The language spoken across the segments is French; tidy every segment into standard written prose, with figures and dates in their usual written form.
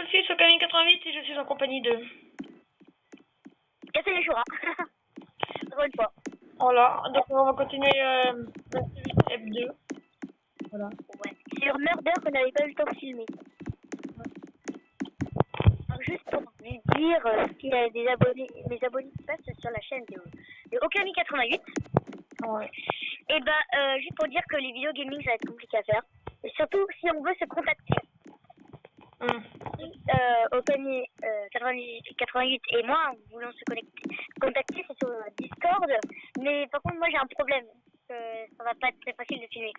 suis sur Camille 88 et je suis en compagnie de... Casser les choura. Encore une fois. Voilà, donc on va continuer F2. Voilà. Ouais. Sur Murder qu'on n'avait pas eu le temps de filmer. Alors, juste pour vous dire qu'il y a des abonnés, mes abonnés qui passent sur la chaîne de Okami 88. Ouais. Et juste pour dire que les vidéos gaming ça va être compliqué à faire. Et surtout si on veut se contacter. Okami 88 et moi, nous voulons se contacter, c'est sur Discord. Mais par contre, moi j'ai un problème. Ça va pas être très facile de filmer.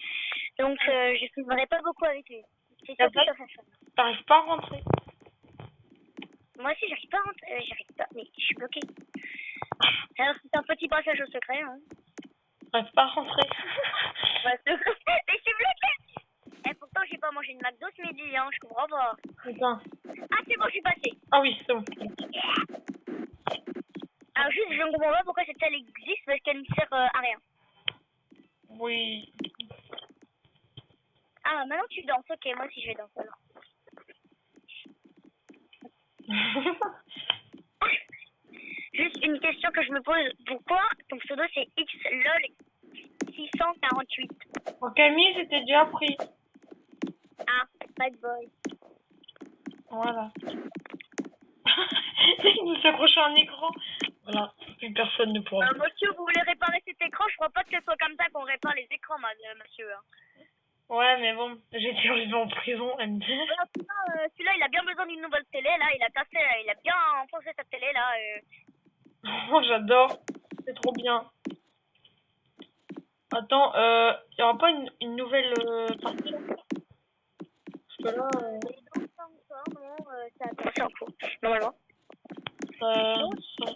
Donc je ne filmerai pas beaucoup avec lui. C'est surtout sur sa chaîne. T'arrives pas à rentrer. Moi aussi, j'arrive pas à rentrer. J'arrive pas, mais je suis bloquée. Alors, c'est un petit passage au secret. Hein. T'arrives pas à rentrer. Ouais, mais je suis bloquée. Et pourtant, j'ai pas mangé de McDo ce midi, hein. Je comprends pas. Putain. Ah, c'est bon, je suis passée. Ah oui, c'est bon. Alors, juste, je ne comprends pas pourquoi cette salle existe parce qu'elle ne sert à rien. Oui. Ah, maintenant tu danses. Ok, moi aussi je vais danser alors. Juste une question que je me pose. Pourquoi ton pseudo c'est XLOL648? En Camille, c'était déjà pris. Ah, bad boy. Voilà. Il nous s'accroche à un écran. Voilà, plus personne ne pourra. Monsieur, vous voulez réparer cet écran? Je crois pas que ce soit comme ça qu'on répare les écrans, monsieur. Hein. Ouais, mais bon, j'étais arrivé en prison, elle me dit. Voilà, celui-là, il a bien besoin d'une nouvelle télé, là. Il a bien enfoncé sa télé, là. Oh, j'adore. C'est trop bien. Attends, y aura pas une nouvelle partie là? Parce que là, Non, ça a commencé en cours, normalement. ça-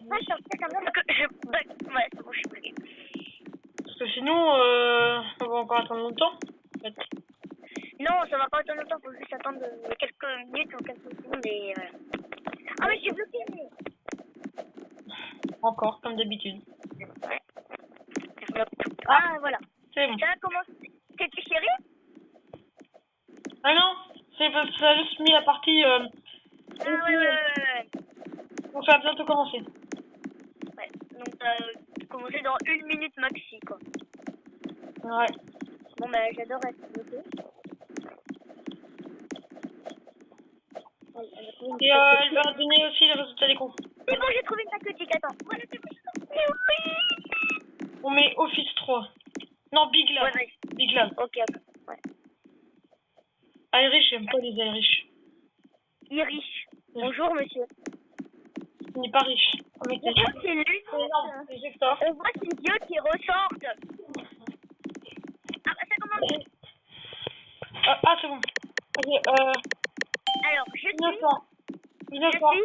Moi, je suis en fait quand même que je bug. Ouais, c'est bon, je suis buguée. parce que sinon, on va encore attendre longtemps. En fait. Non, ça va pas attendre longtemps, faut juste attendre quelques minutes ou quelques secondes et voilà. Ah, mais je suis bloquée, mais... Encore, comme d'habitude. Ouais. Ah, voilà. C'est bon. Ça a commencé. T'es chérie? Ah non, c'est parce que ça a juste mis la partie. Ah, ouais. Donc ça va bientôt commencer. Ouais, donc ça a commencé dans 1 minute maxi, quoi. Ouais. Bon, bah, j'adore être bloquée. Et elle va donner aussi les résultats des cours. C'est bon, j'ai trouvé une tactique, attends. Voilà, c'est bon. Mais oui! On met Office 3. Non, Big Lab. Ouais, vas-y. Big Lab. Ok, ouais. Irish, j'aime pas les Irish. Irish. Bonjour, monsieur. Il n'est pas riche. Oh, mais On voit ces lunettes. non, c'est Hector. On voit ces yeux qui ressortent. Ah, bah, ça commence. Ah, c'est bon. Ok, Alors, je suis innocent. innocent.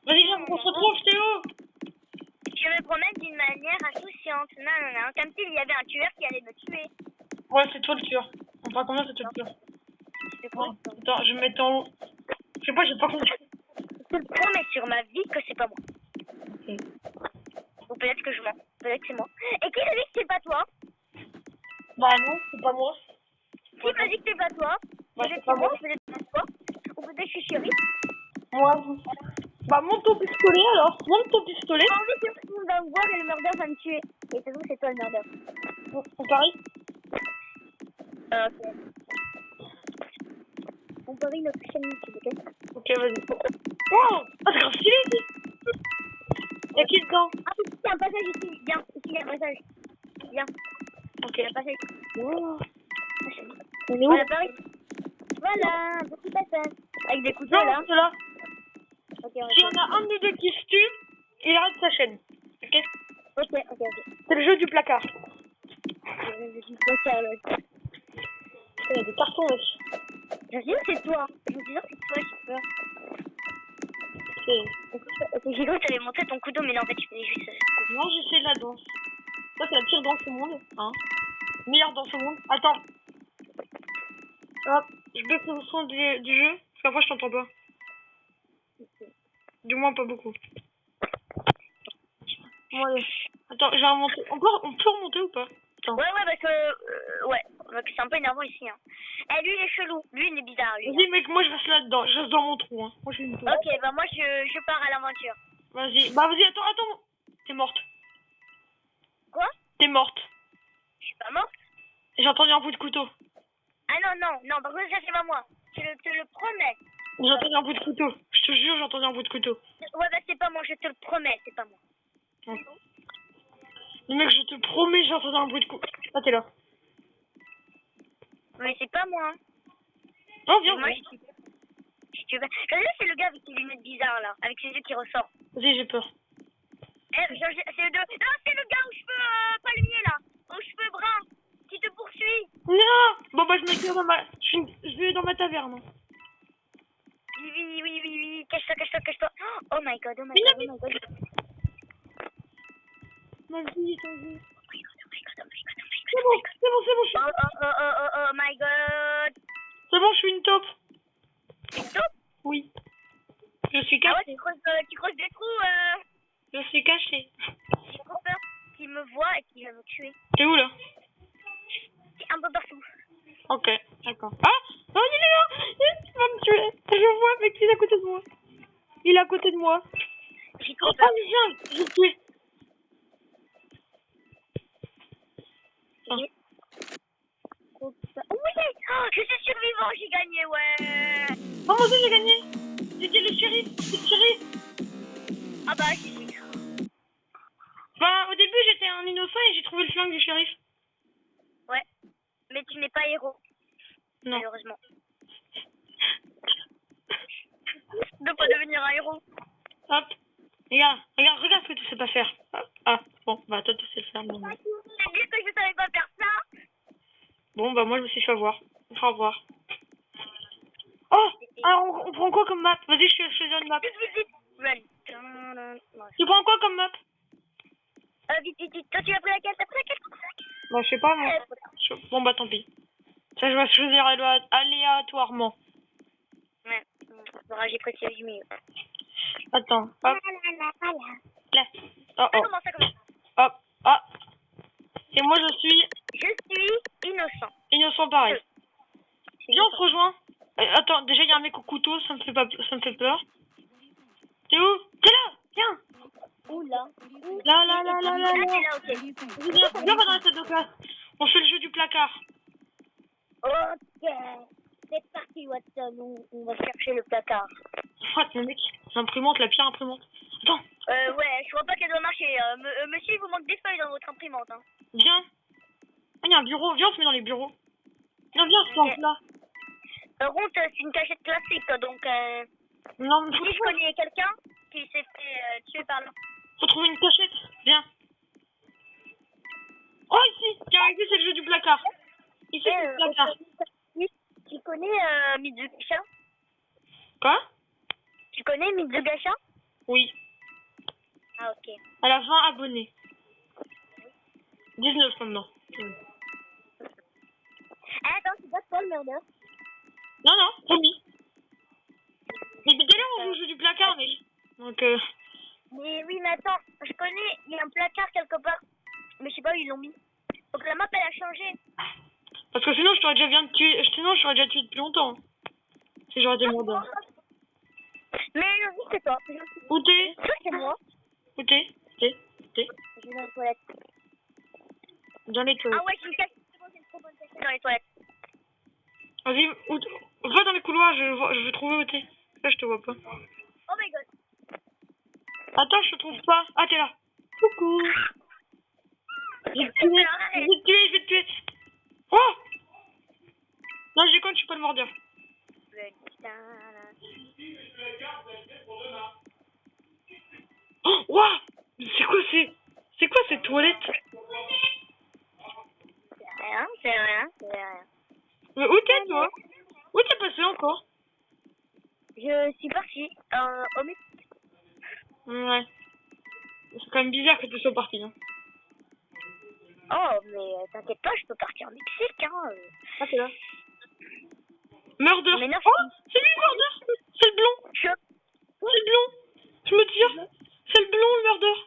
Vas-y, viens, on se retrouve, Théo. Je me promène d'une manière insouciante. Non. Comme s'il y avait un tueur qui allait me tuer. Ouais, c'est toi le tueur. On fera combien c'est toi le tueur? Bon, attends, je vais me mettre en haut. Je sais pas, j'ai pas compris. Je te promets sur ma vie que c'est pas moi. Ok. Ou peut-être que je mens. Peut-être que c'est moi. Et qui m'a dit que c'est pas toi? Bah non, c'est pas moi. Qui m'a dit que c'est pas toi? Bah, Peut-être c'est que pas c'est moi, moi. peut-être que c'est toi. Ou peut-être que je suis chérie. Moi. Bah, monte ton pistolet alors. Monte ton pistolet. J'ai envie que tout le monde va me voir et le murder va me tuer. Et c'est bon, c'est toi le murder. On parie. Ok. On parie notre chaîne YouTube, ok? Ok, vas-y. Wow, ah, c'est grave stylé ici. Y'a qui dedans? Ah, il y a un passage ici. Viens, ici, il y a un passage. Viens. Ok. Il y a un passage. Wow. On est où? Voilà, Paris. Voilà, un petit passage. Avec des couteaux, Non, là. c'est là. Ok, S'il y en a un de deux qui se tue, il arrête sa chaîne. Ok? Ok. C'est le jeu du placard. Je suis pas sérieuse. Il y a des cartons aussi. Je dis que c'est toi. Je me dis que c'est toi, j'ai peur. J'ai cru que t'avais montré ton couteau, mais non, en fait, tu faisais juste... Non, j'ai fait de la danse. Ça, c'est la pire danse au monde. Hein? Meilleure danse au monde. Attends. Hop, je baisse le son du jeu, parce qu'après, je t'entends pas. Du moins, pas beaucoup. Bon, allez. Attends, je vais remonter. On peut remonter ou pas? Attends. Ouais, parce que... ouais. Donc c'est un peu énervant ici. Hein. Eh, lui, il est chelou. Lui, il est bizarre, lui. Vas-y, mec, moi je reste là-dedans. Je reste dans mon trou. Hein. Moi, je suis une tour. Ok, bah moi, je pars à l'aventure. Vas-y. Bah, vas-y, attends. T'es morte. Quoi? T'es morte. Je suis pas morte? J'ai entendu un bruit de couteau. Ah non, par contre, ça, c'est pas moi. Je te le promets. J'ai entendu un bruit de couteau. Je te jure, j'ai entendu un bruit de couteau. Ouais, bah c'est pas moi, je te le promets, c'est pas moi. Mais mec, je te promets, j'ai entendu un bruit de couteau. Ah, t'es là. Mais c'est pas moi. Hein. Oh, viens. Moi, si tu veux. Regardez, c'est le gars avec ses lunettes bizarres, là, avec ses yeux qui ressortent. Vas-y, j'ai peur. C'est le gars aux cheveux palmiers, là. Aux cheveux bruns. Qui te poursuit. Non. Bon, bah, je me tire dans ma... Je vais dans ma taverne. Oui. Cache-toi. Oh my god. Ma vie, ton vie. C'est bon, je suis... Oh my god. C'est bon, je suis une taupe. Une taupe? Oui. Je suis Ah cachée. ouais, tu creuses des trous, Je suis cachée. J'ai trop peur qu'il me voit et qu'il va me tuer. T'es où, là? C'est un peu partout. Ok, d'accord. Ah! Oh, il est là! Il va me tuer. Je vois, mec, il est à côté de moi. Il est à côté de moi. J'ai Oh, trop peur. il vient! Je vais tuer. Oui, oh, je suis survivant, j'ai gagné, ouais. Oh mon dieu, j'ai gagné! C'était le shérif! C'est le shérif! Ah bah, si. Enfin, au début, j'étais un innocent et j'ai trouvé le flingue du shérif. Ouais, mais tu n'es pas héros, Non. malheureusement. De pas devenir un héros. Hop. Regarde ce que tu sais pas faire. Ah, bon, bah toi tu sais le faire. Bon, J'ai dit que je savais pas faire ça. bon bah moi je me suis fait avoir. Au revoir. Oh! Alors on prend quoi comme map? Vas-y, je vais choisir une map. Vite. Run. Tu prends quoi comme map? Vite. Toi, tu as pris laquelle? T'as pris laquelle? Bah je sais pas moi. Bon bah tant pis. Ça je vais choisir aléatoirement. Ouais, j'ai pris celle du milieu. Attends, hop, là. Oh. Comment ça? Hop, ah. Et moi je suis Je suis innocent. innocent pareil. Viens, on se rejoint. Attends, déjà il y a un mec au couteau, ça me fait peur. T'es où? T'es là! Viens! Où là? Là. T'es là, ok. Viens, on va dans la salle de classe. On fait le jeu du placard. Ok. C'est parti, Watson. On va chercher le placard. Ah, le mec, l'imprimante, la pire imprimante. Attends, Ouais, je vois pas qu'elle doit marcher. Monsieur, il vous manque des feuilles dans votre imprimante. Hein. viens. Ah, il y a un bureau. Viens, on se met dans les bureaux. Viens, on se plante là. Par contre, c'est une cachette classique, donc Non, mais si je connais quelqu'un qui s'est fait tuer par là. faut trouver une cachette. Viens. Oh, ici. Tiens, ici, c'est le jeu du placard. Ici, c'est le placard. Tu connais Mitsugasha? Quoi? Tu connais Mitsugasha? Oui. Ah, ok. Elle a 20 abonnés. 19 maintenant. Attends, c'est pas toi le murder? Non, promis. Mais d'ailleurs, on joue au jeu du placard, mais... Donc, Mais oui, mais attends, je connais, il y a un placard quelque part. Mais je sais pas où ils l'ont mis. Donc la map, elle a changé. parce que sinon, je t'aurais déjà bien tué. Sinon, je t'aurais déjà tué depuis longtemps. Si j'aurais été mort. Mais c'est toi. Où t'es? Ça, c'est moi. Où t'es? Je vais dans les toilettes. Dans les toilettes. Ah ouais, j'ai une cachette. C'est bon, j'ai une trop bonne cachette dans les toilettes. Vas-y, va dans les couloirs, je vais trouver où t'es. Là, je te vois pas. Oh my god. Attends, je te trouve pas. Ah, t'es là. Coucou. Je vais te tuer. Oh! Non, je déconne, je suis pas le mordeur. Oh, waouh! C'est quoi ces toilettes? C'est rien. Mais où t'es, toi? Où t'es passé encore? Je suis partie au Mexique. Ouais. C'est quand même bizarre que tu sois parti, hein. Oh, mais t'inquiète pas, je peux partir au Mexique, hein. Ah, t'es là. Murder. Mais non, Oh, c'est lui, Murder. C'est le blond. C'est le blond. Je me tire. C'est le blond, le Murder.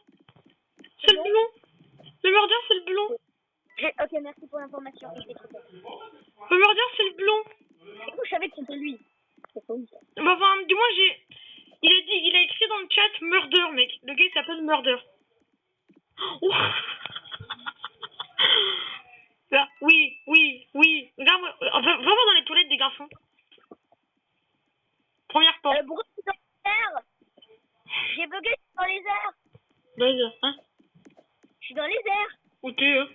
C'est le blond. Le Murder, c'est le blond. Ok, merci pour l'information. Le murder, c'est le blond. Et coup, je savais que c'était lui. Bah, enfin, du moins, il a écrit dans le chat murder, mec. Le gars, il s'appelle murder. Ouf. Là, oui. Regarde, va voir dans les toilettes des garçons. Première porte. Pourquoi tu es dans les airs? J'ai bugué dans les airs. Hein? Je suis dans les airs. Où t'es, hein?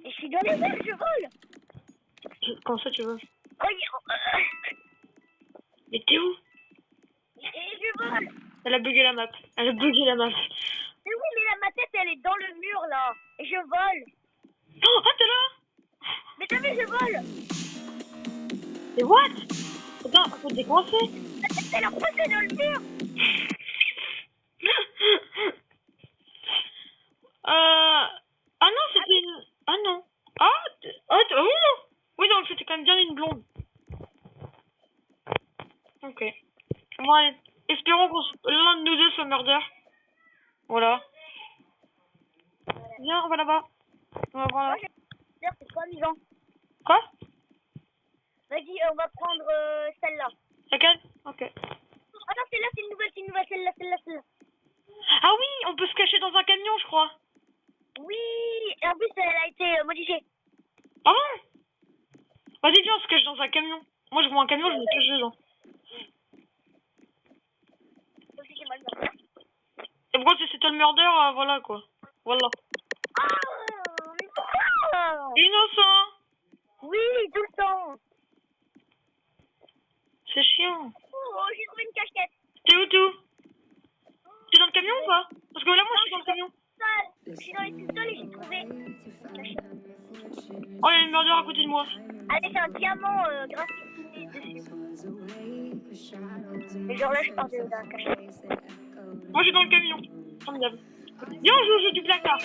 Et je suis dans les airs, je vole. Comment ça, tu veux? Oh, Mais t'es où? et je vole. Elle a bugué la map. Mais oui, mais là, ma tête, elle est dans le mur, là. Et je vole. Oh, ah, t'es là? Mais t'as vu, je vole. Mais what? Attends, faut te décoincer. Ma tête, elle est repassée dans le mur. Ah non, c'était une... Ah non. Oh non. Oui, donc c'était quand même bien une blonde. Ok. Bon, allez. Espérons l'un de nous deux soit murder. Voilà. Viens, on va là-bas. On va voir là. C'est trop amusant. Quoi? Vas-y, on va prendre celle-là. Laquelle? Ok. Ah non, celle-là, c'est une nouvelle, celle-là. Ah oui, on peut se cacher dans un camion, je crois. Oui, et en plus, elle a été modifiée. Ah bon? Vas-y, viens, on se cache dans un camion. Moi, je vois un camion, je me cache dedans. Aussi, j'ai mal dedans. Et pourquoi c'est toi le murder, voilà quoi. Voilà. Ah, mais pourquoi? Innocent. Oui, tout le temps. C'est chiant. Oh, j'ai trouvé une cachette. T'es où, t'es dans le camion ou pas? Parce que là, moi, je suis dans le camion. Je suis dans les sous-sols et j'ai trouvé une cachette. Oh, il y a une murder à côté de moi. Avec un diamant graffiné dessus. Et genre là, je pars de la cachette. Moi, je suis dans le camion. Formidable. Viens, on joue au jeu du placard.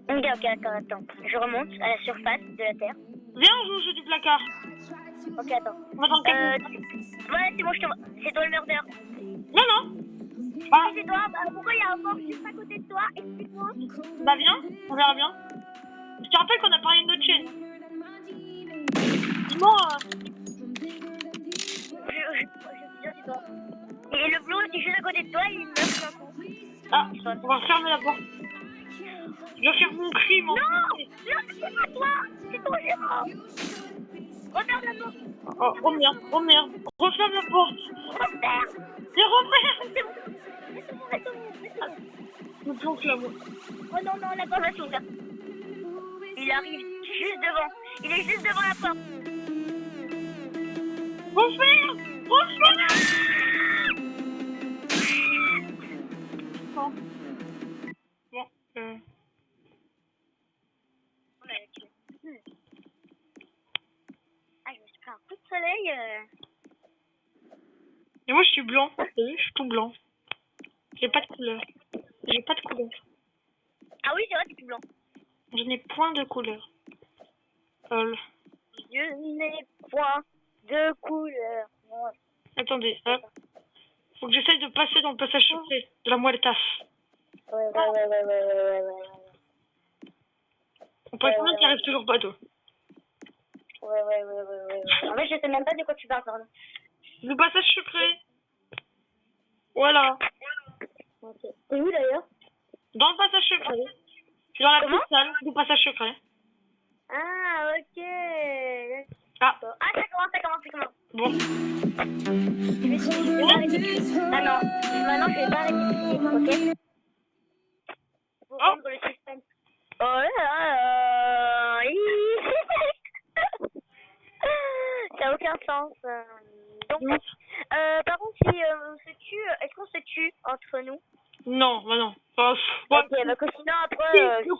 Ok, attends. Je remonte à la surface de la Terre. Viens, on joue au jeu du placard. Ok, attends. On va dans le camion. Ouais, c'est bon, je te vois. C'est toi le murder. Non. Ah, Oui, c'est toi. Bah, pourquoi il y a un mort juste à côté de toi? Explique-moi. bah viens, on verra bien. Je te rappelle qu'on a parlé de notre chaîne. Dis-moi, Je suis sûre, c'est toi. Et le bleu, c'est juste à côté de toi, il meurt d'un coup. ah, on va fermer la porte. Je dois faire mon crime en Non, c'est pas toi. C'est ton gérant. Referme la porte. Oh merde. Referme la porte. Referme. Et referme. C'est bon. Je me planque là, moi. Oh non, la porte va s'ouvrir. Il arrive juste devant. Il est juste devant la porte. Referme. Bon. On l'a tué. Ah, je me suis pris un coup de soleil. Et moi, je suis blanc. Vous savez, je suis tout blanc. J'ai pas de couleur. Ah oui, c'est vrai, c'est tout blanc. Je n'ai point de couleur. Je n'ai point de couleur. Ouais. Attendez, hop. Faut que j'essaye de passer dans le passage secret de la Muertas. Ouais. On peut combien qui arrive toujours pas, toi? Ouais. En fait, je sais même pas de quoi tu parles, pardon. Le passage secret. Voilà. Ok. T'es où d'ailleurs? Dans le passage secret. Je suis dans la Comment? petite salle du passage secret. Ah, ok. Ah, Ça commence. bon. Je vais pas arrêter de crier. Ah non, maintenant je vais pas arrêter de crier, ok? Pour rendre le suspense. Oh là là. Ça n'a aucun sens. Donc, par contre, si on se tue, est-ce qu'on se tue entre nous? Non, bah non. Enfin, Ok, bah que sinon après... le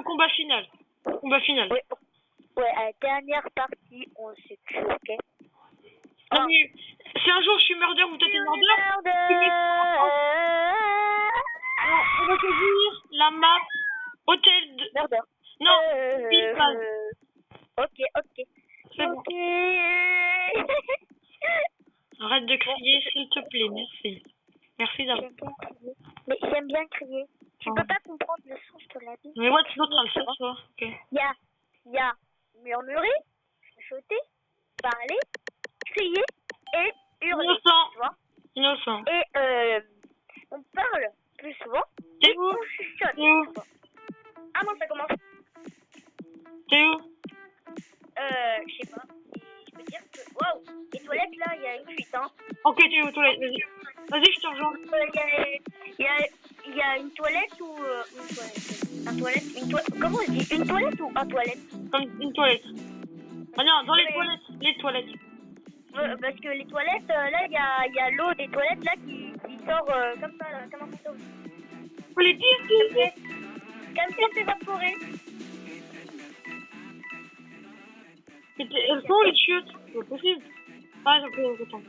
combat final. Ouais, à la dernière partie, on se tue, ok? Non, mais si un jour je suis murder ou toi t'es murder, on va choisir la map hôtel de... Murder. Non, Pilpaz. Ok. C'est bon. Ok. Arrête de crier, s'il te plaît, merci. Merci d'avoir. Mais j'aime bien crier. Tu peux pas comprendre le sens de la vie. Mais what's not translate, toi? Ok. Il y a murmurer, chuchoter, parler, crier et hurler. Innocent. Tu vois? Innocent. Et on parle plus souvent T'es et où? on chuchote. T'es où? Ah non, ça commence. T'es où? Je sais pas. Je peux dire que... Waouh! Les toilettes, là, il y a une fuite, hein. Ok, t'es où, toilette? Vas-y. Vas-y, je te rejoins. Il y a une toilette ou... une toilette. Un toilette, une toilette. Comment on dit? Une toilette ou un toilette? Comme une toilette. Ah non, dans les Ouais. toilettes. Les toilettes. Parce que les toilettes, là, il y a l'eau des toilettes, là, qui sort comme ça, là, comme un fantôme. Faut les dire, s'il vous plaît. Comme si on s'évaporait. Elles sont les chiottes. C'est pas possible. Ah, ça fait autant.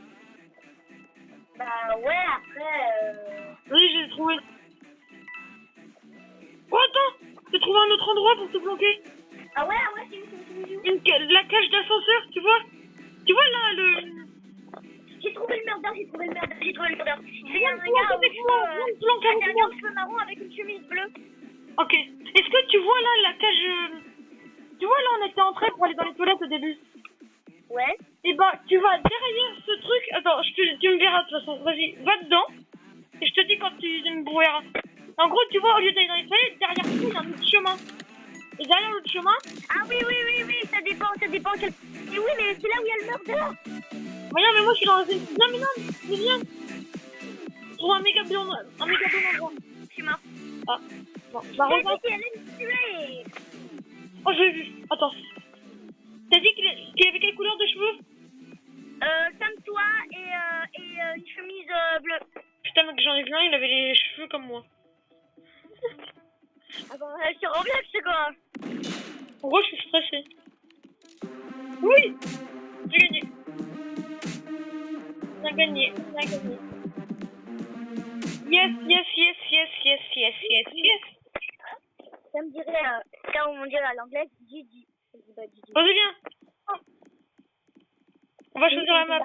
Bah ouais, après... Oui, j'ai trouvé. Oh, attends! J'ai trouvé un autre endroit pour te bloquer. Ah ouais, c'est où? La cage d'ascenseur, tu vois? Tu vois là, le... J'ai trouvé le murder. Il y a un gars aux cheveux marrons avec une chemise bleue. Ok. Est-ce que tu vois là la cage... Tu vois là, on était entré pour aller dans les toilettes au début. Ouais. Et bah, tu vas derrière ce truc. Attends, tu me verras de toute façon. Vas-y, va dedans. Et je te dis quand tu me brouilleras. En gros, tu vois, au lieu d'aller dans les toilettes, derrière toi, il y a un autre chemin. Et derrière l'autre chemin... Ah oui, ça dépend. Et oui, mais c'est là où il y a le murder. Mais non, mais moi je suis dans une... Non, mais viens. Je trouve un méga bon endroit. Je suis mort. Ah, bon, bah regarde. Elle allait me tuer. Oh, je l'ai vu. Attends. T'as dit qu'il avait quelle couleur de cheveux? Comme toi et une chemise bleue. Putain, mec, j'en ai vu un, il avait les cheveux comme moi. Attends, je te relève, c'est quoi? En gros, je suis stressée. Oui! J'ai gagné. On a gagné. Yes. Ça me dirait, quand on dirait à l'anglaise, Gigi. Vas-y, viens. On va choisir la map.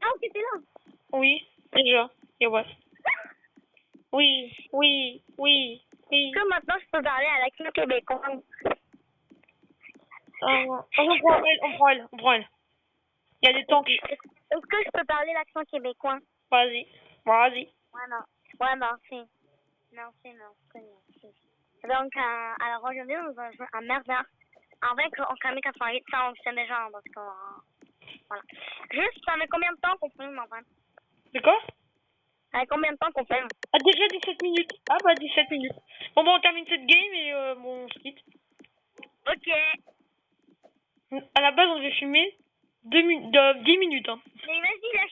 Ah, ok, t'es là. Oui, déjà. Et ouais. Oui. Que maintenant, je peux parler à l'accent québécois. On prend elle. Il y a des tanks. Est-ce que je peux parler l'accent québécois? Vas-y. Ouais, merci. Donc, alors aujourd'hui, nous allons jouer à Murder. En vrai, on connaît 88, ça on le sait déjà, parce que, voilà. Juste, ça met combien de temps qu'on filme, en fait? De quoi? Ça met combien de temps qu'on filme? Ah, déjà 17 minutes. Ah, bah 17 minutes. Bon, on termine cette game et bon, on se quitte. Ok. À la base, on devait filmer 10 minutes. Hein. Mais vas-y, là,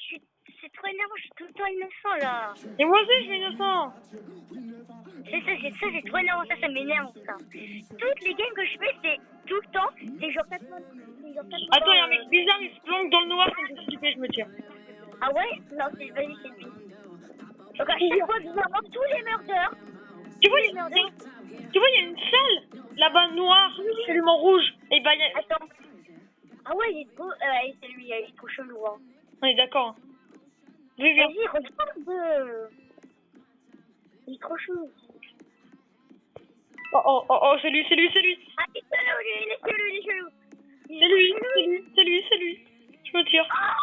c'est trop énervant, je suis tout le temps innocent, là. Et moi aussi, je suis innocent. C'est trop énervant, ça m'énerve, ça. Toutes les games que je fais, c'est tout le temps, c'est genre 4 mois. Attends, il y a un mec bizarre, il se plonge dans le noir, ça me fait flipper, je me tire. Ah ouais? Non, vas-y, c'est lui. Donc à chaque fois, bizarrement, tous les meurtres. Tu vois, il y a une salle là-bas noire, absolument rouge. Et bah, Attends. Ah ouais, il est trop... c'est lui, il est trop chelou, hein. On est d'accord. Oui, viens. Vas-y, regarde. Il est trop chelou. Oh, c'est lui. Ah, il est chelou. C'est lui. Je me tire. Ah,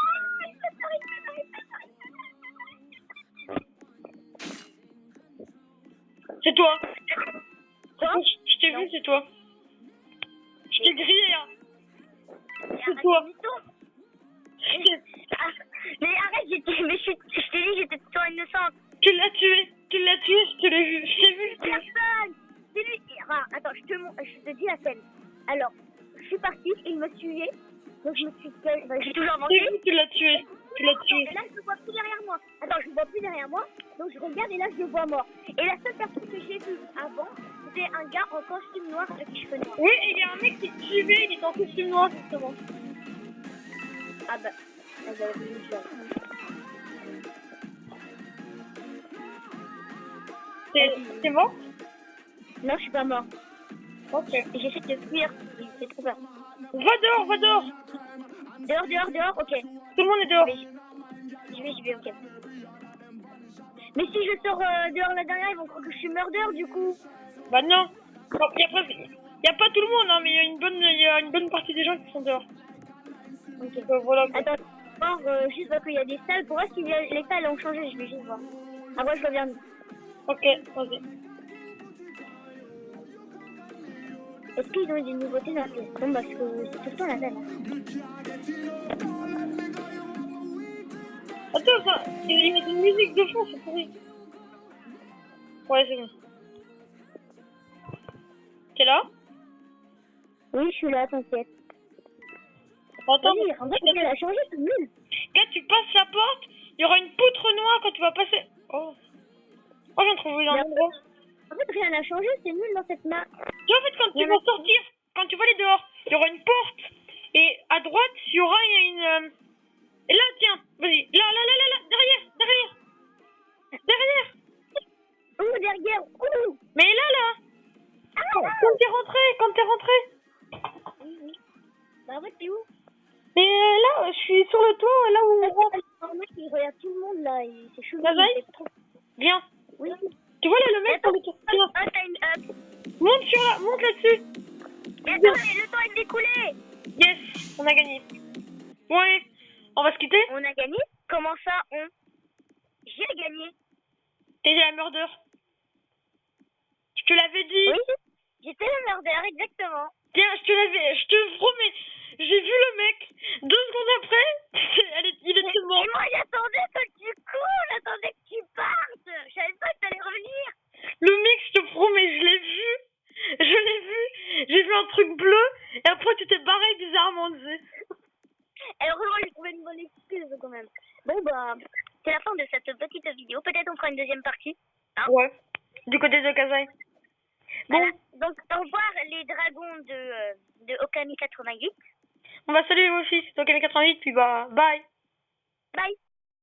C'est toi. Quoi? Je t'ai vu, c'est toi. Je t'ai grillé, hein. C'est arrête, toi. Mais arrête, je t'ai dit, j'étais tout innocente. Tu l'as tué, je te l'ai vu. Je t'ai vu. Personne. C'est lui. Enfin, attends, je te dis la scène. Alors, je suis partie, il me suivait. Donc je me suis... j'ai toujours mangé. Tu l'as tué. Et là, je le vois plus derrière moi. Attends, je le vois plus derrière moi. Donc je regarde et là, je le vois mort. Et la seule personne que j'ai vue avant, c'était un gars en costume noir avec les cheveux noirs. Oui, et il y a un mec qui te suivait, il est en costume noir, justement. Ah bah, j'avais vu une chose. T'es mort? Non, je suis pas mort. Ok. J'essaie de fuir. J'ai trop peur. Va dehors. Dehors, ok. Tout le monde est dehors. J'y vais, ok. Mais si je sors dehors la dernière, ils vont croire que je suis murder du coup. Bah non. Bon, y a pas tout le monde, hein, mais il y a une bonne partie des gens qui sont dehors. Ok. Voilà. Quoi. Attends, voir juste parce qu'il y a des salles. Pour voir si les salles ont changé, je vais juste voir. Ah, moi je reviens. Ok, vas-y. Est-ce qu'ils ont eu des nouveautés dans la pièce? Bon, parce que c'est tout le temps la même. Attends, ça, ils mettent une musique de fond, c'est pourri. Ouais, c'est bon. T'es là? Oui, je suis là, t'inquiète. Attends, Oui, en fait, elle a changé, c'est nul. Quand tu passes la porte, il y aura une poutre noire quand tu vas passer. Oh, j'en trouve une en endroit. En fait, rien n'a changé, c'est nul dans cette map. Tu vois, en fait, quand tu vas sortir, quand tu vas aller dehors, il y aura une porte. Et à droite, il y aura une... Et là, tiens, vas-y. Là, derrière. Ouh, derrière, ouh. Mais là. Quand t'es rentré. Oui. Bah, en fait, t'es où? Mais là, je suis sur le toit, là où on rentre. Le mec, il regarde tout le monde, là, c'est chelou. Viens. Oui. Tu vois là, le mec sur le toit. Tiens. Time up. Monte là-dessus. Mais attends, le temps est écoulé. Yes, on a gagné. Bon, allez, on va se quitter. On a gagné? Comment ça, J'ai gagné. T'es la murder. Je te l'avais dit. Oui, j'étais le murder, exactement. Tiens, je te promets. J'ai vu le mec. 2 secondes après, il était mort. Et moi, j'attendais que tu cours, j'attendais que tu partes. Je savais pas que t'allais revenir. Le mec, je te promets, je l'ai vu. J'ai vu un truc bleu. Et après, tu t'es barré bizarrement, tu sais. Et heureusement, j'ai trouvé une bonne excuse quand même. Bon, bah, c'est la fin de cette petite vidéo. Peut-être on fera une deuxième partie. Hein? Ouais. Du côté de Kazai. Bon. Voilà. Donc, au revoir les dragons de Okami 88. On va saluer vos fils d'Okami 88, puis bah, bye. Bye.